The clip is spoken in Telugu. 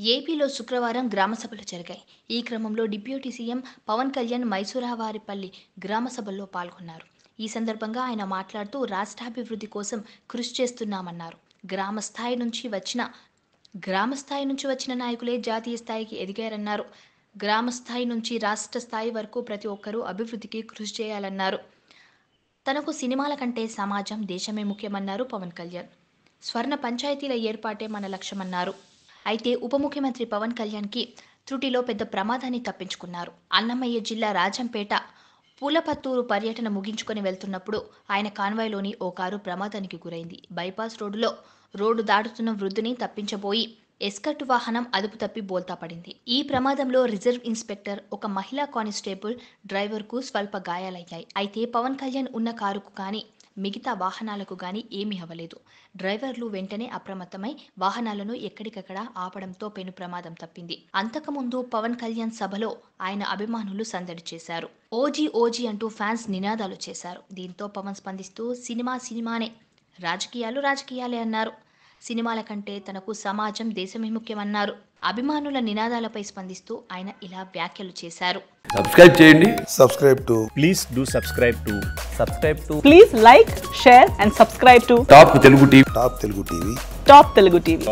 ఏపీలో శుక్రవారం గ్రామ సభలు జరిగాయి. ఈ క్రమంలో డిప్యూటీ సీఎం పవన్ కళ్యాణ్ మైసూరావారిపల్లి గ్రామ సభల్లో పాల్గొన్నారు. ఈ సందర్భంగా ఆయన మాట్లాడుతూ రాష్ట్రాభివృద్ధి కోసం కృషి చేస్తున్నామన్నారు. గ్రామ స్థాయి నుంచి వచ్చిన నాయకులే జాతీయ స్థాయికి ఎదిగారన్నారు. గ్రామ స్థాయి నుంచి రాష్ట్ర స్థాయి వరకు ప్రతి ఒక్కరూ అభివృద్ధికి కృషి చేయాలన్నారు. తనకు సినిమాల కంటే సమాజం, దేశమే ముఖ్యమన్నారు పవన్ కళ్యాణ్. స్వర్ణ పంచాయతీల ఏర్పాటే మన లక్ష్యమన్నారు. అయితే ఉప ముఖ్యమంత్రి పవన్ కళ్యాణ్కి త్రుటిలో పెద్ద ప్రమాదాన్ని తప్పించుకున్నారు. అన్నమయ్య జిల్లా రాజంపేట పూలపత్తూరు పర్యటన ముగించుకొని వెళ్తున్నప్పుడు ఆయన కాన్వాయ్లోని ఓ కారు ప్రమాదానికి గురైంది. బైపాస్ రోడ్డు దాటుతున్న వృద్ధుని తప్పించబోయి ఎస్కర్ట్ వాహనం అదుపు తప్పి బోల్తా పడింది. ఈ ప్రమాదంలో రిజర్వ్ ఇన్స్పెక్టర్, ఒక మహిళా కానిస్టేబుల్, డ్రైవర్కు స్వల్ప గాయాలయ్యాయి. అయితే పవన్ కళ్యాణ్ ఉన్న కారుకు కానీ మిగతా వాహనాలకు గానీ ఏమీ అవ్వలేదు. డ్రైవర్లు వెంటనే అప్రమత్తమై వాహనాలను ఎక్కడికక్కడ ఆపడంతో పెను ప్రమాదం తప్పింది. అంతకుముందు పవన్ కళ్యాణ్ సభలో ఆయన అభిమానులు సందడి చేశారు. ఓజీ ఓజీ అంటూ ఫ్యాన్స్ నినాదాలు చేశారు. దీంతో పవన్ స్పందిస్తూ సినిమానే, రాజకీయాలు రాజకీయాలే అన్నారు. సినిమాల కంటే తనకు సమాజం, దేశమే ముఖ్యమన్నారు. అభిమానుల నినాదాలపై స్పందిస్తూ ఆయన ఇలా వ్యాఖ్యలు చేశారు. సబ్స్క్రైబ్ చేయండి. Please do subscribe to. Please like, share and subscribe to top Telugu TV. Top Telugu TV. Top Telugu TV.